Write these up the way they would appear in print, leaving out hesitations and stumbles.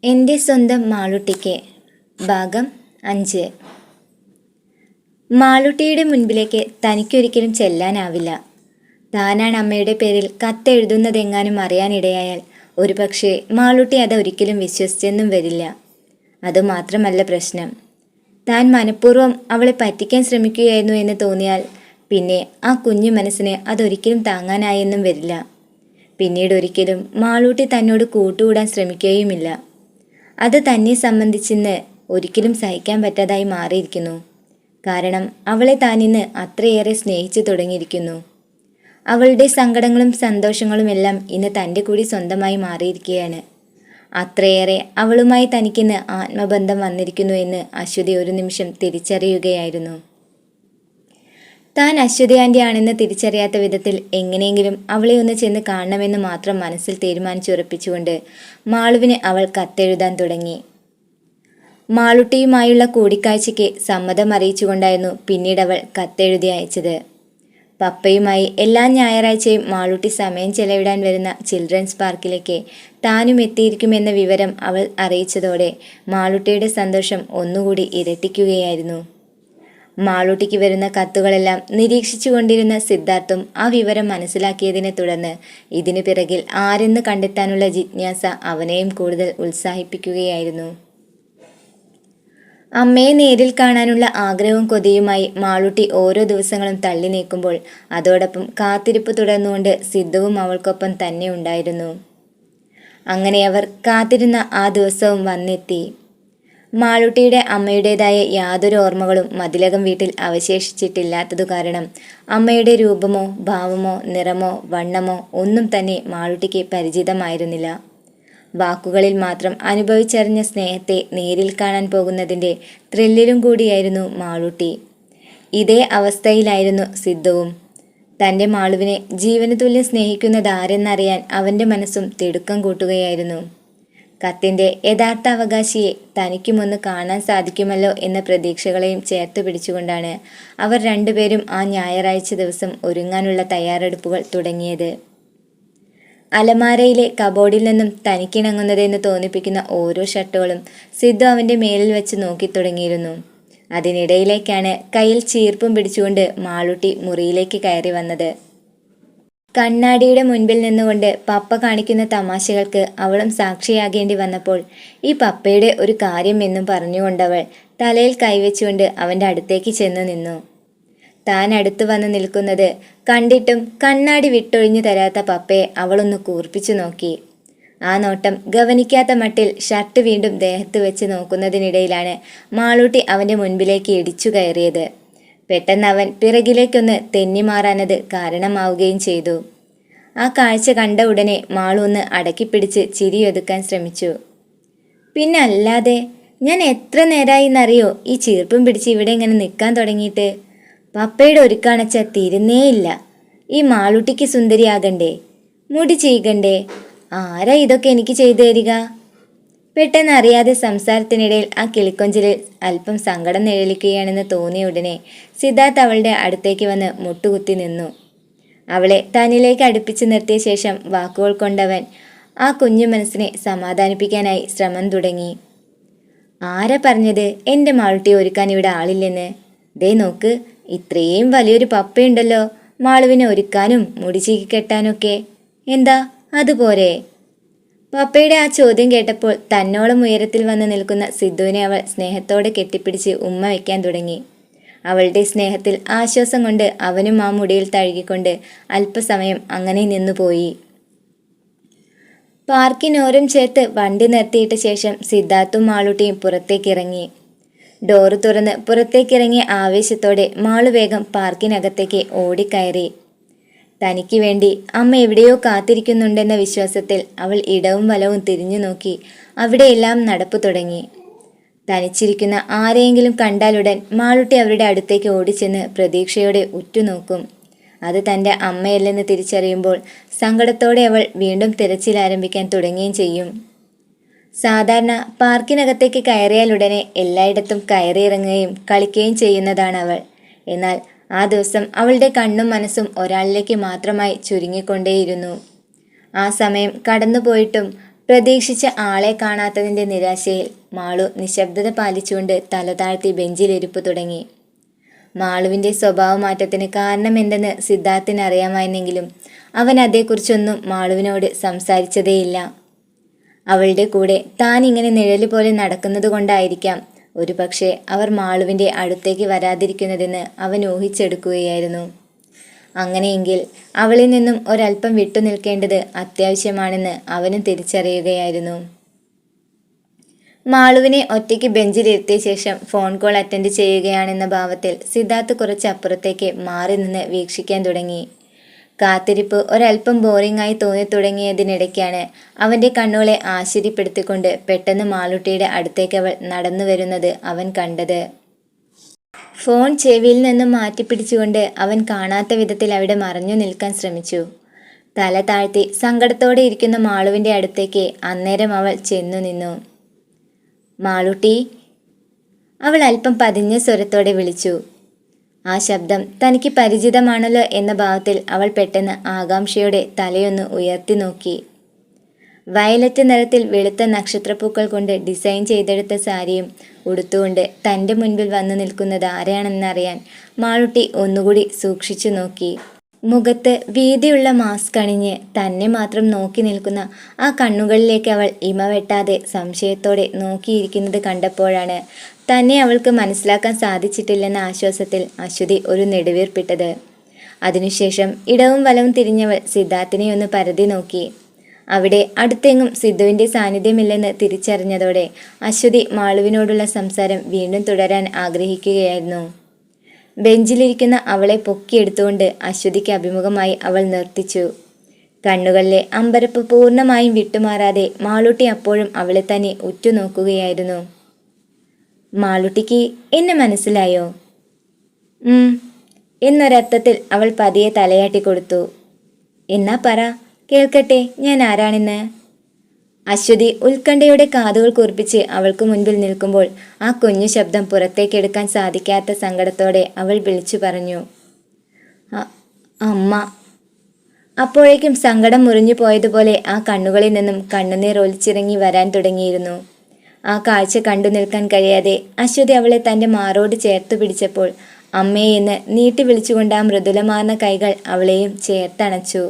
എൻ്റെ സ്വന്തം മാളുട്ടിക്ക് ഭാഗം 5. മാളുട്ടിയുടെ മുൻപിലേക്ക് തനിക്കൊരിക്കലും ചെല്ലാനാവില്ല. താനാണ് അമ്മയുടെ പേരിൽ കത്തെഴുതുന്നതെങ്ങാനും അറിയാനിടയായാൽ ഒരുപക്ഷെ മാളുട്ടി അത് ഒരിക്കലും വിശ്വസിച്ചെന്നും വരില്ല. അതുമാത്രമല്ല പ്രശ്നം, താൻ മനഃപൂർവ്വം അവളെ പറ്റിക്കാൻ ശ്രമിക്കുകയായിരുന്നു എന്ന് തോന്നിയാൽ പിന്നെ ആ കുഞ്ഞു മനസ്സിന് അതൊരിക്കലും താങ്ങാനായെന്നും വരില്ല. പിന്നീട് ഒരിക്കലും മാളൂട്ടി തന്നോട് കൂട്ടുകൂടാൻ ശ്രമിക്കുകയുമില്ല. അത് തന്നെ സംബന്ധിച്ചിന്ന് ഒരിക്കലും സഹിക്കാൻ പറ്റാതായി മാറിയിരിക്കുന്നു. കാരണം അവളെ താനിന്ന് അത്രയേറെ സ്നേഹിച്ചു തുടങ്ങിയിരിക്കുന്നു. അവളുടെ സങ്കടങ്ങളും സന്തോഷങ്ങളുമെല്ലാം ഇന്ന് തൻ്റെ കൂടി സ്വന്തമായി മാറിയിരിക്കുകയാണ്. അത്രയേറെ അവളുമായി തനിക്കിന്ന് ആത്മബന്ധം വന്നിരിക്കുന്നു എന്ന് അശ്വതി ഒരു നിമിഷം തിരിച്ചറിയുകയായിരുന്നു. താൻ അശ്വതി ആൻ്റി ആണെന്ന് തിരിച്ചറിയാത്ത വിധത്തിൽ എങ്ങനെയെങ്കിലും അവളെ ഒന്ന് ചെന്ന് കാണണമെന്ന് മാത്രം മനസ്സിൽ തീരുമാനിച്ചുറപ്പിച്ചുകൊണ്ട് മാളുവിന് അവൾ കത്തെഴുതാൻ തുടങ്ങി. മാളുട്ടിയുമായുള്ള കൂടിക്കാഴ്ചയ്ക്ക് സമ്മതം അറിയിച്ചുകൊണ്ടായിരുന്നു പിന്നീട് അവൾ കത്തെഴുതി അയച്ചത്. പപ്പയുമായി എല്ലാ ഞായറാഴ്ചയും മാളുട്ടി സമയം ചെലവിടാൻ വരുന്ന ചിൽഡ്രൻസ് പാർക്കിലേക്ക് താനും എത്തിയിരിക്കുമെന്ന വിവരം അവൾ അറിയിച്ചതോടെ മാളുട്ടിയുടെ സന്തോഷം ഒന്നുകൂടി ഇരട്ടിക്കുകയായിരുന്നു. മാളൂട്ടിക്ക് വരുന്ന കത്തുകളെല്ലാം നിരീക്ഷിച്ചു കൊണ്ടിരുന്ന സിദ്ധാർത്ഥും ആ വിവരം മനസ്സിലാക്കിയതിനെ തുടർന്ന് ഇതിനു പിറകിൽ ആരെന്ന് കണ്ടെത്താനുള്ള ജിജ്ഞാസ അവനെയും കൂടുതൽ ഉത്സാഹിപ്പിക്കുകയായിരുന്നു. അമ്മയെ നേരിൽ കാണാനുള്ള ആഗ്രഹവും കൊതിയുമായി മാളൂട്ടി ഓരോ ദിവസങ്ങളും തള്ളി നീക്കുമ്പോൾ അതോടൊപ്പം കാത്തിരിപ്പ് തുടർന്നുകൊണ്ട് സിദ്ധുവും അവൾക്കൊപ്പം തന്നെ ഉണ്ടായിരുന്നു. അങ്ങനെ അവർ കാത്തിരുന്ന ആ ദിവസവും വന്നെത്തി. മാളൂട്ടിയുടെ അമ്മയുടേതായ യാതൊരു ഓർമ്മകളും മതിലകം വീട്ടിൽ അവശേഷിച്ചിട്ടില്ലാത്തതു കാരണം അമ്മയുടെ രൂപമോ ഭാവമോ നിറമോ വണ്ണമോ ഒന്നും തന്നെ മാളൂട്ടിക്ക് പരിചിതമായിരുന്നില്ല. വാക്കുകളിൽ മാത്രം അനുഭവിച്ചറിഞ്ഞ സ്നേഹത്തെ നേരിൽ കാണാൻ പോകുന്നതിൻ്റെ ത്രില്ലിലും കൂടിയായിരുന്നു മാളൂട്ടി. ഇതേ അവസ്ഥയിലായിരുന്നു സിദ്ധുവും. തൻ്റെ മാളുവിനെ ജീവന് തുല്യം സ്നേഹിക്കുന്നതാരെന്നറിയാൻ അവൻ്റെ മനസ്സും തിടുക്കം കൂട്ടുകയായിരുന്നു. കത്തിൻ്റെ യഥാർത്ഥ അവകാശിയെ തനിക്കുമൊന്ന് കാണാൻ സാധിക്കുമല്ലോ എന്ന പ്രതീക്ഷകളെയും ചേർത്ത് പിടിച്ചുകൊണ്ടാണ് അവർ രണ്ടുപേരും ആ ഞായറാഴ്ച ദിവസം ഒരുങ്ങാനുള്ള തയ്യാറെടുപ്പുകൾ തുടങ്ങിയത്. അലമാരയിലെ കബോർഡിൽ നിന്നും തനിക്കിണങ്ങുന്നതെന്ന് തോന്നിപ്പിക്കുന്ന ഓരോ ഷർട്ടുകളും സിദ്ധു അവൻ്റെ മേലിൽ വെച്ച് നോക്കി തുടങ്ങിയിരുന്നു. അതിനിടയിലേക്കാണ് കയ്യിൽ ചീർപ്പും പിടിച്ചുകൊണ്ട് മാളൂട്ടി മുറിയിലേക്ക് കയറി വന്നത്. കണ്ണാടിയുടെ മുൻപിൽ നിന്നുകൊണ്ട് പപ്പ കാണിക്കുന്ന തമാശകൾക്ക് അവളും സാക്ഷിയാകേണ്ടി വന്നപ്പോൾ ഈ പപ്പയുടെ ഒരു കാര്യം എന്നും പറഞ്ഞുകൊണ്ടവൾ തലയിൽ കൈവച്ചുകൊണ്ട് അവൻ്റെ അടുത്തേക്ക് ചെന്നു നിന്നു. താൻ അടുത്തു വന്ന് നിൽക്കുന്നത് കണ്ടിട്ടും കണ്ണാടി വിട്ടൊഴിഞ്ഞു തരാത്ത പപ്പയെ അവളൊന്ന് കൂർപ്പിച്ചു നോക്കി. ആ നോട്ടം ഗവനിക്കാത്ത മട്ടിൽ ഷർട്ട് വീണ്ടും ദേഹത്ത് വെച്ച് നോക്കുന്നതിനിടയിലാണ് മാളൂട്ടി അവൻ്റെ മുൻപിലേക്ക് ഇടിച്ചു കയറിയത്. പെട്ടെന്ന് അവൻ പിറകിലേക്കൊന്ന് തെന്നിമാറാനത് കാരണമാവുകയും ചെയ്തു. ആ കാഴ്ച കണ്ട ഉടനെ മാളു ഒന്ന് അടക്കിപ്പിടിച്ച് ചിരിയൊതുക്കാൻ ശ്രമിച്ചു. പിന്നെ അല്ലാതെ, ഞാൻ എത്ര നേരമായി എന്നറിയോ ഈ ചീർപ്പും പിടിച്ച് ഇവിടെ ഇങ്ങനെ നിൽക്കാൻ തുടങ്ങിയിട്ട്. പപ്പയുടെ ഒരുക്കാണച്ച തീരുന്നേയില്ല. ഈ മാളൂട്ടിക്ക് സുന്ദരിയാകണ്ടേ, മുടി ചെയ്യണ്ടേ, ആരാ ഇതൊക്കെ എനിക്ക് ചെയ്തു തരിക? പെട്ടെന്ന് അറിയാതെ സംസാരത്തിനിടയിൽ ആ കിളിക്കൊഞ്ചലിൽ അല്പം സങ്കടം നിഴലിക്കുകയാണെന്ന് തോന്നിയ ഉടനെ സിദ്ധാർത്ഥ് അവളുടെ അടുത്തേക്ക് വന്ന് മുട്ടുകുത്തി നിന്നു. അവളെ തന്നിലേക്ക് അടുപ്പിച്ച് നിർത്തിയ ശേഷം വാക്കുകൾ കൊണ്ടവൻ ആ കുഞ്ഞു മനസ്സിനെ സമാധാനിപ്പിക്കാനായി ശ്രമം തുടങ്ങി. ആരാ പറഞ്ഞത് എൻ്റെ മാളുട്ടിയെ ഒരുക്കാൻ ഇവിടെ ആളില്ലെന്ന്? ദേ നോക്ക്, ഇത്രയും വലിയൊരു പപ്പയുണ്ടല്ലോ മാളുവിനെ ഒരുക്കാനും മുടി ചീകി കെട്ടാനൊക്കെ. എന്താ അതുപോരെ? പപ്പയുടെ ആ ചോദ്യം കേട്ടപ്പോൾ തന്നോളം ഉയരത്തിൽ വന്ന് നിൽക്കുന്ന സിദ്ധുവിനെ അവൾ സ്നേഹത്തോടെ കെട്ടിപ്പിടിച്ച് ഉമ്മ വയ്ക്കാൻ തുടങ്ങി. അവളുടെ സ്നേഹത്തിൽ ആശ്വാസം കൊണ്ട് അവനും ആ മുടിയിൽ തഴുകിക്കൊണ്ട് അല്പസമയം അങ്ങനെ നിന്നുപോയി. പാർക്കിനോരം ചേർത്ത് വണ്ടി നിർത്തിയിട്ട ശേഷം സിദ്ധാർത്ഥും മാളൂട്ടിയും പുറത്തേക്കിറങ്ങി. ഡോറ് തുറന്ന് പുറത്തേക്കിറങ്ങിയ ആവേശത്തോടെ മാളു വേഗം പാർക്കിനകത്തേക്ക് ഓടിക്കയറി. തനിക്ക് വേണ്ടി അമ്മ എവിടെയോ കാത്തിരിക്കുന്നുണ്ടെന്ന വിശ്വാസത്തിൽ അവൾ ഇടവും വലവും തിരിഞ്ഞു നോക്കി അവിടെയെല്ലാം നടപ്പു തുടങ്ങി. തനിച്ചിരിക്കുന്ന ആരെയെങ്കിലും കണ്ടാലുടൻ മാളൂട്ടി അവരുടെ അടുത്തേക്ക് ഓടിച്ചെന്ന് പ്രതീക്ഷയോടെ ഉറ്റുനോക്കും. അത് തൻ്റെ അമ്മയല്ലെന്ന് തിരിച്ചറിയുമ്പോൾ സങ്കടത്തോടെ അവൾ വീണ്ടും തിരച്ചിൽ ആരംഭിക്കാൻ തുടങ്ങുകയും ചെയ്യും. സാധാരണ പാർക്കിനകത്തേക്ക് കയറിയാലുടനെ എല്ലായിടത്തും കയറിയിറങ്ങുകയും കളിക്കുകയും ചെയ്യുന്നതാണ് അവൾ. എന്നാൽ ആ ദിവസം അവളുടെ കണ്ണും മനസ്സും ഒരാളിലേക്ക് മാത്രമായി ചുരുങ്ങിക്കൊണ്ടേയിരുന്നു. ആ സമയം കടന്നുപോയിട്ടും പ്രതീക്ഷിച്ച ആളെ കാണാത്തതിൻ്റെ നിരാശയിൽ മാളു നിശബ്ദത പാലിച്ചുകൊണ്ട് തല താഴ്ത്തി ബെഞ്ചിലിരിപ്പ് തുടങ്ങി. മാളുവിൻ്റെ സ്വഭാവമാറ്റത്തിന് കാരണമെന്തെന്ന് സിദ്ധാർത്ഥിന് അറിയാമായിരുന്നെങ്കിലും അവൻ അതേക്കുറിച്ചൊന്നും മാളുവിനോട് സംസാരിച്ചതേയില്ല. അവളുടെ കൂടെ താൻ ഇങ്ങനെ നിഴല് പോലെ നടക്കുന്നത് കൊണ്ടായിരിക്കാം ഒരുപക്ഷെ അവർ മാളുവിൻ്റെ അടുത്തേക്ക് വരാതിരിക്കുന്നതെന്ന് അവൻ ഊഹിച്ചെടുക്കുകയായിരുന്നു. അങ്ങനെയെങ്കിൽ അവളിൽ നിന്നും ഒരല്പം വിട്ടുനിൽക്കേണ്ടത് അത്യാവശ്യമാണെന്ന് അവനും തിരിച്ചറിയുകയായിരുന്നു. മാളുവിനെ ഒറ്റയ്ക്ക് ബെഞ്ചിലിരുത്തിയ ശേഷം ഫോൺ കോൾ അറ്റൻഡ് ചെയ്യുകയാണെന്ന ഭാവത്തിൽ സിദ്ധാർത്ഥ് കുറച്ചപ്പുറത്തേക്ക് മാറി നിന്ന് വീക്ഷിക്കാൻ തുടങ്ങി. കാത്തിരിപ്പ് ഒരല്പം ബോറിംഗായി തോന്നി തുടങ്ങിയതിനിടയ്ക്കാണ് അവൻ്റെ കണ്ണുകളെ ആശ്ചര്യപ്പെടുത്തിക്കൊണ്ട് പെട്ടെന്ന് മാളുട്ടിയുടെ അടുത്തേക്ക് അവൾ നടന്നു വരുന്നത് അവൻ കണ്ടത്. ഫോൺ ചെവിയിൽ നിന്നും മാറ്റിപ്പിടിച്ചുകൊണ്ട് അവൻ കാണാത്ത വിധത്തിൽ അവിടെ മറഞ്ഞു നിൽക്കാൻ ശ്രമിച്ചു. തല താഴ്ത്തി സങ്കടത്തോടെ ഇരിക്കുന്ന മാളുവിൻ്റെ അടുത്തേക്ക് അന്നേരം അവൾ ചെന്നു നിന്നു. മാളുട്ടി, അവൾ അല്പം പതിഞ്ഞ സ്വരത്തോടെ വിളിച്ചു. ആ ശബ്ദം തനിക്ക് പരിചിതമാണല്ലോ എന്ന ഭാവത്തിൽ അവൾ പെട്ടെന്ന് ആകാംക്ഷയോടെ തലയൊന്ന് ഉയർത്തി നോക്കി. വയലറ്റ് നിറത്തിൽ വെളുത്ത നക്ഷത്രപ്പൂക്കൾ കൊണ്ട് ഡിസൈൻ ചെയ്തെടുത്ത സാരിയും ഉടുത്തുകൊണ്ട് തൻ്റെ മുൻപിൽ വന്നു നിൽക്കുന്നത് ആരെയാണെന്നറിയാൻ മാളുട്ടി ഒന്നുകൂടി സൂക്ഷിച്ചു നോക്കി. മുഖത്ത് വീതിയുള്ള മാസ്ക് അണിഞ്ഞ് തന്നെ മാത്രം നോക്കി നിൽക്കുന്ന ആ കണ്ണുകളിലേക്ക് അവൾ ഇമവെട്ടാതെ സംശയത്തോടെ നോക്കിയിരിക്കുന്നത് കണ്ടപ്പോഴാണ് തന്നെ അവൾക്ക് മനസ്സിലാക്കാൻ സാധിച്ചിട്ടില്ലെന്ന ആശ്വാസത്തിൽ അശ്വതി ഒരു നെടുവീർപ്പിട്ടത്. അതിനുശേഷം ഇടവും വലവും തിരിഞ്ഞവൾ സിദ്ധാർത്ഥിനെ ഒന്ന് പരതി നോക്കി. അവിടെ അടുത്തെങ്ങും സിദ്ധുവിൻ്റെ സാന്നിധ്യമില്ലെന്ന് തിരിച്ചറിഞ്ഞതോടെ അശ്വതി മാളുവിനോടുള്ള സംസാരം വീണ്ടും തുടരാൻ ആഗ്രഹിക്കുകയായിരുന്നു. ബെഞ്ചിലിരിക്കുന്ന അവളെ പൊക്കിയെടുത്തുകൊണ്ട് അശ്വതിക്ക് അഭിമുഖമായി അവൾ നിർത്തിച്ചു. കണ്ണുകളിലെ അമ്പരപ്പ് പൂർണ്ണമായും വിട്ടുമാറാതെ മാളുട്ടി അപ്പോഴും അവളെ തന്നെ ഉറ്റുനോക്കുകയായിരുന്നു. മാളുട്ടിക്ക് എന്നെ മനസ്സിലായോ? എന്നൊരർത്ഥത്തിൽ അവൾ പതിയെ തലയാട്ടി കൊടുത്തു. എന്നാ പറ, കേൾക്കട്ടെ ഞാൻ ആരാണെന്ന്. അശ്വതി ഉത്കണ്ഠയുടെ കാതുകൾ കൂർപ്പിച്ച് അവൾക്ക് മുൻപിൽ നിൽക്കുമ്പോൾ ആ കുഞ്ഞു ശബ്ദം പുറത്തേക്കെടുക്കാൻ സാധിക്കാത്ത സങ്കടത്തോടെ അവൾ വിളിച്ചു പറഞ്ഞു, അമ്മ. അപ്പോഴേക്കും സങ്കടം മുറിഞ്ഞു പോയതുപോലെ ആ കണ്ണുകളിൽ നിന്നും കണ്ണുനീർ ഒലിച്ചിറങ്ങി വരാൻ തുടങ്ങിയിരുന്നു. ആ കാഴ്ച കണ്ടു നിൽക്കാൻ കഴിയാതെ അശ്വതി അവളെ തൻ്റെ മാറോട് ചേർത്തു പിടിച്ചപ്പോൾ അമ്മയെ എന്ന് നീട്ടി വിളിച്ചുകൊണ്ട് ആ മൃദുലമാർന്ന കൈകൾ അവളെയും ചേർത്തണച്ചു.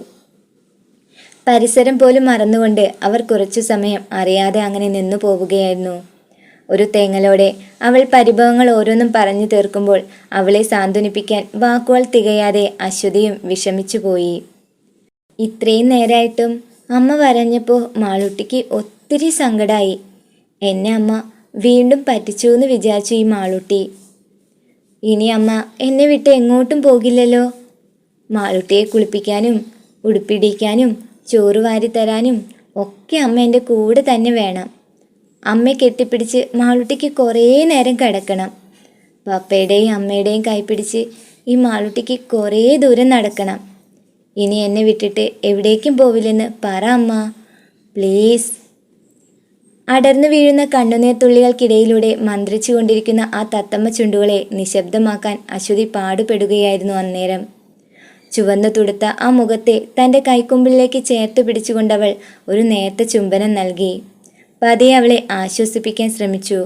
പരിസരം പോലും മറന്നുകൊണ്ട് അവർ കുറച്ചു സമയം അറിയാതെ അങ്ങനെ നിന്നു പോവുകയായിരുന്നു. ഒരു തേങ്ങലോടെ അവൾ പരിഭവങ്ങൾ ഓരോന്നും പറഞ്ഞു തീർക്കുമ്പോൾ അവളെ സാന്ത്വനിപ്പിക്കാൻ വാക്കുകൾ തികയാതെ അശ്വതിയും വിഷമിച്ചു പോയി. ഇത്രയും നേരമായിട്ടും അമ്മ വരഞ്ഞപ്പോൾ മാളുട്ടിക്ക് ഒത്തിരി സങ്കടമായി. എന്നെ അമ്മ വീണ്ടും പറ്റിച്ചു എന്ന് വിചാരിച്ചു ഈ മാളുട്ടി. ഇനി അമ്മ എന്നെ വിട്ട് എങ്ങോട്ടും പോകില്ലല്ലോ. മാളുട്ടിയെ കുളിപ്പിക്കാനും ഉടുപ്പിടിക്കാനും ചോറ് വാരിത്തരാനും ഒക്കെ അമ്മ എൻ്റെ കൂടെ തന്നെ വേണം. അമ്മയെ കെട്ടിപ്പിടിച്ച് മാളുട്ടിക്ക് കുറേ നേരം കിടക്കണം. പപ്പയുടെയും അമ്മയുടെയും കൈപ്പിടിച്ച് ഈ മാളുട്ടിക്ക് കുറേ ദൂരം നടക്കണം. ഇനി എന്നെ വിട്ടിട്ട് എവിടേക്കും പോവില്ലെന്ന് പറ അമ്മ, പ്ലീസ്. അടർന്നു വീഴുന്ന കണ്ണുനീർ തുള്ളികൾക്കിടയിലൂടെ മന്ത്രിച്ചു കൊണ്ടിരിക്കുന്ന ആ തത്തമ്മ ചുണ്ടുകളെ നിശബ്ദമാക്കാൻ അശ്വതി പാടുപെടുകയായിരുന്നു അന്നേരം. ചുവന്നു തുടുത്ത ആ മുഖത്തെ തൻ്റെ കൈക്കുമ്പിളിലേക്ക് ചേർത്ത് പിടിച്ചുകൊണ്ടവൾ ഒരു നേർത്ത ചുംബനം നൽകി. പതിയെ അവളെ ആശ്വസിപ്പിക്കാൻ ശ്രമിച്ചു.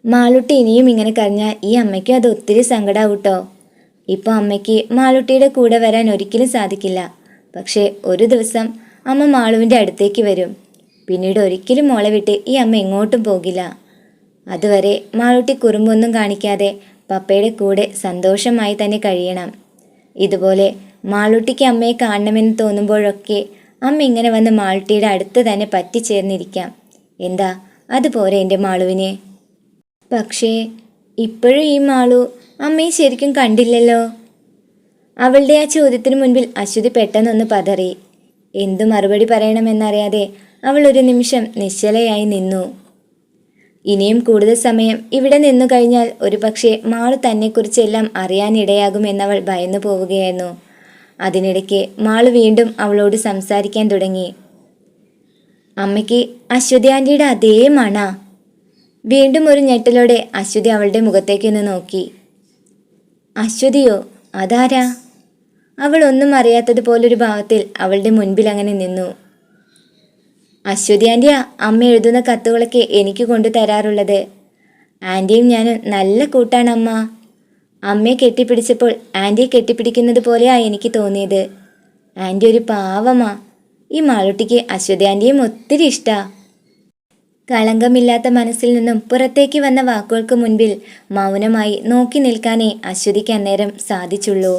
മാളുട്ടി ഇനിയും ഇങ്ങനെ കരഞ്ഞാൽ ഈ അമ്മയ്ക്കും അത് ഒത്തിരി സങ്കടാവൂട്ടോ. ഇപ്പോൾ അമ്മയ്ക്ക് മാളുട്ടിയുടെ കൂടെ വരാൻ ഒരിക്കലും സാധിക്കില്ല. പക്ഷേ ഒരു ദിവസം അമ്മ മാളുവിൻ്റെ അടുത്തേക്ക് വരും. പിന്നീട് ഒരിക്കലും മോളെ വിട്ട് ഈ അമ്മ എങ്ങോട്ടും പോകില്ല. അതുവരെ മാളുട്ടി കുറുമ്പൊന്നും കാണിക്കാതെ പപ്പയുടെ കൂടെ സന്തോഷമായി തന്നെ കഴിയണം. ഇതുപോലെ മാളുട്ടിക്ക് അമ്മയെ കാണണമെന്ന് തോന്നുമ്പോഴൊക്കെ അമ്മ ഇങ്ങനെ വന്ന് മാളുട്ടിയുടെ അടുത്ത് തന്നെ പറ്റിച്ചേർന്നിരിക്കാം. എന്താ അതുപോലെ എൻ്റെ മാളുവിനെ? പക്ഷേ ഇപ്പോഴും ഈ മാളു അമ്മയെ ശരിക്കും കണ്ടില്ലല്ലോ. അവളുടെ ആ ചോദ്യത്തിന് മുൻപിൽ അശ്വതി പെട്ടെന്നൊന്ന് പതറി. എന്തു മറുപടി പറയണമെന്നറിയാതെ അവൾ ഒരു നിമിഷം നിശ്ചലയായി നിന്നു. ഇനിയും കൂടുതൽ സമയം ഇവിടെ നിന്നു കഴിഞ്ഞാൽ ഒരു പക്ഷേ മാളു തന്നെക്കുറിച്ചെല്ലാം അറിയാനിടയാകുമെന്നവൾ ഭയന്നു പോവുകയായിരുന്നു. അതിനിടയ്ക്ക് മാളു വീണ്ടും അവളോട് സംസാരിക്കാൻ തുടങ്ങി. അമ്മയ്ക്ക് അശ്വതി ആൻറ്റിയുടെ അതേ മണ. വീണ്ടും ഒരു ഞെട്ടലോടെ അശ്വതി അവളുടെ മുഖത്തേക്കൊന്ന് നോക്കി. അശ്വതിയോ? അതാരാ? അവൾ ഒന്നും അറിയാത്തതുപോലൊരു ഭാവത്തിൽ അവളുടെ മുൻപിൽ അങ്ങനെ നിന്നു. അശ്വതി ആൻറ്റിയാ അമ്മ എഴുതുന്ന കത്തുകളൊക്കെ എനിക്ക് കൊണ്ടു തരാറുള്ളത്. ആൻറ്റിയും ഞാനും നല്ല കൂട്ടാണ് അമ്മ. അമ്മയെ കെട്ടിപ്പിടിച്ചപ്പോൾ ആൻറ്റിയെ കെട്ടിപ്പിടിക്കുന്നത് പോലെയാ എനിക്ക് തോന്നിയത്. ആൻറ്റി ഒരു പാവമാ. ഈ മാളുട്ടിക്ക് അശ്വതി ആൻറ്റിയും ഒത്തിരി ഇഷ്ടാ. കളങ്കമില്ലാത്ത മനസ്സിൽ നിന്നും പുറത്തേക്ക് വന്ന വാക്കുകൾക്ക് മുൻപിൽ മൗനമായി നോക്കി നിൽക്കാനേ അശ്വതിക്ക് അന്നേരം സാധിച്ചുള്ളൂ.